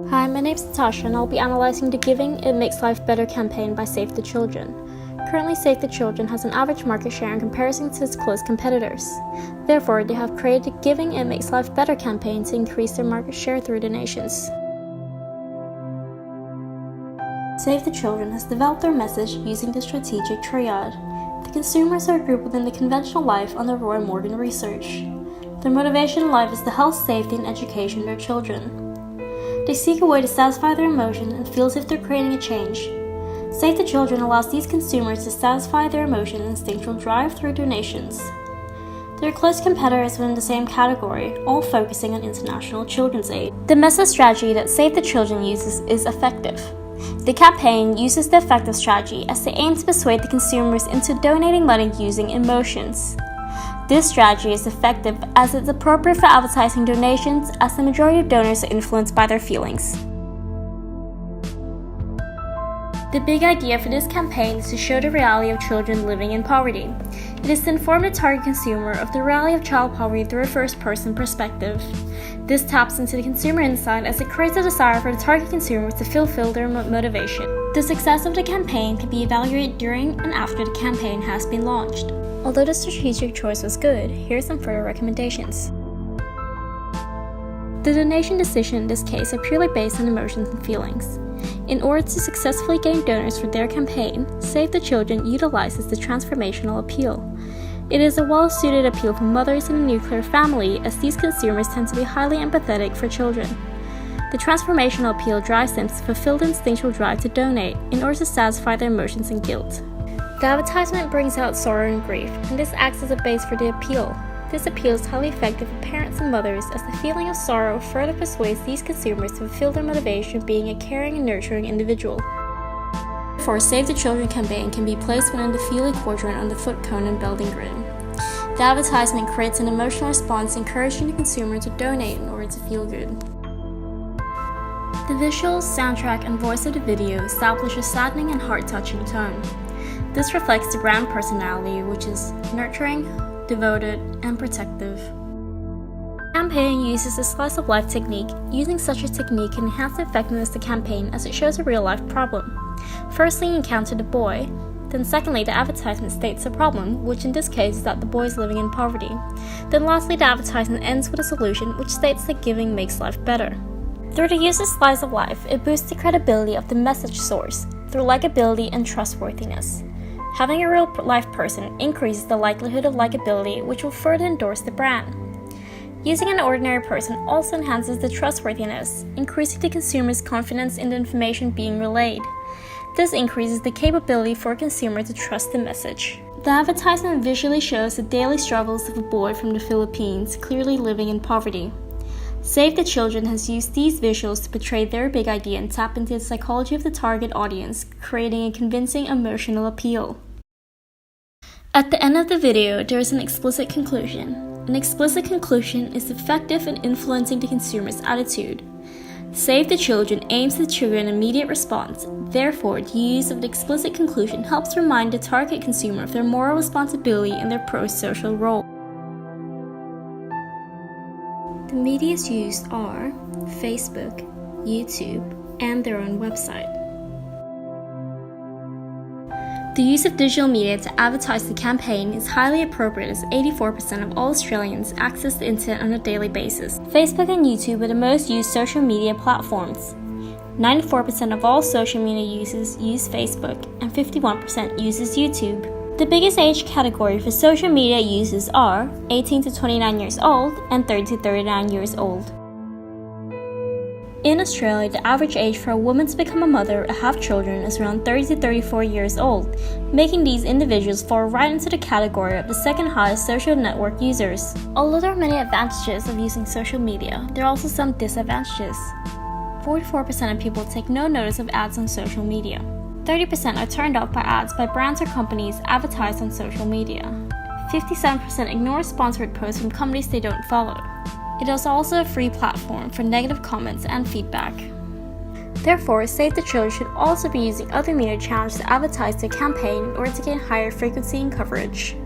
Hi, my name is Natasha and I'll be analysing the Giving It Makes Life Better campaign by Save the Children. Currently, Save the Children has an average market share in comparison to its close competitors. Therefore, they have created the Giving It Makes Life Better campaign to increase their market share through donations. Save the Children has developed their message using the strategic triad. The consumers are grouped within the conventional life under Roy Morgan research. Their motivation in life is the health, safety, and education of their children. They seek a way to satisfy their emotion and feel as if they're creating a change. Save the Children allows these consumers to satisfy their emotion and instinctual drive through donations. Their close competitors within the same category, all focusing on international children's aid. The message strategy that Save the Children uses is effective. The campaign uses the effective strategy as they aim to persuade the consumers into donating money using emotions. This strategy is effective as it's appropriate for advertising donations, as the majority of donors are influenced by their feelings. The big idea for this campaign is to show the reality of children living in poverty. It is to inform the target consumer of the reality of child poverty through a first-person perspective. This taps into the consumer insight as it creates a desire for the target consumer to fulfill their motivation. The success of the campaign can be evaluated during and after the campaign has been launched. Although the strategic choice was good, here are some further recommendations. The donation decisions in this case are purely based on emotions and feelings. In order to successfully gain donors for their campaign, Save the Children utilizes the transformational appeal. It is a well-suited appeal for mothers in a nuclear family, as these consumers tend to be highly empathetic for children. The transformational appeal drives them to fulfill the instinctual drive to donate in order to satisfy their emotions and guilt. The advertisement brings out sorrow and grief, and this acts as a base for the appeal. This appeal is highly effective for parents and mothers, as the feeling of sorrow further persuades these consumers to fulfill their motivation of being a caring and nurturing individual. Therefore, Save the Children campaign can be placed within the feeling quadrant on the foot cone and building grid. The advertisement creates an emotional response encouraging the consumer to donate in order to feel good. The visuals, soundtrack, and voice of the video establish a saddening and heart-touching tone. This reflects the brand personality, which is nurturing, devoted, and protective. The campaign uses a slice-of-life technique. Using such a technique can enhance the effectiveness of the campaign as it shows a real-life problem. Firstly, you encounter the boy. Then secondly, the advertisement states the problem, which in this case is that the boy is living in poverty. Then lastly, the advertisement ends with a solution, which states that giving makes life better. Through the use of slice of life, it boosts the credibility of the message source through likability and trustworthiness. Having a real-life person increases the likelihood of likability, which will further endorse the brand. Using an ordinary person also enhances the trustworthiness, increasing the consumer's confidence in the information being relayed. This increases the capability for a consumer to trust the message. The advertisement visually shows the daily struggles of a boy from the Philippines clearly living in poverty. Save the Children has used these visuals to portray their big idea and tap into the psychology of the target audience, creating a convincing emotional appeal. At the end of the video, there is an explicit conclusion. An explicit conclusion is effective in influencing the consumer's attitude. Save the Children aims to trigger an immediate response. Therefore, the use of the explicit conclusion helps remind the target consumer of their moral responsibility and their pro-social role. The medias used are Facebook, YouTube, and their own website. The use of digital media to advertise the campaign is highly appropriate, as 84% of all Australians access the internet on a daily basis. Facebook and YouTube are the most used social media platforms. 94% of all social media users use Facebook, and 51% uses YouTube. The biggest age category for social media users are 18 to 29 years old and 30 to 39 years old. In Australia, the average age for a woman to become a mother or have children is around 30 to 34 years old, making these individuals fall right into the category of the second highest social network users. Although there are many advantages of using social media, there are also some disadvantages. 44% of people take no notice of ads on social media. 30% are turned off by ads by brands or companies advertised on social media. 57% ignore sponsored posts from companies they don't follow. It is also a free platform for negative comments and feedback. Therefore, Save the Children should also be using other media channels to advertise their campaign in order to gain higher frequency and coverage.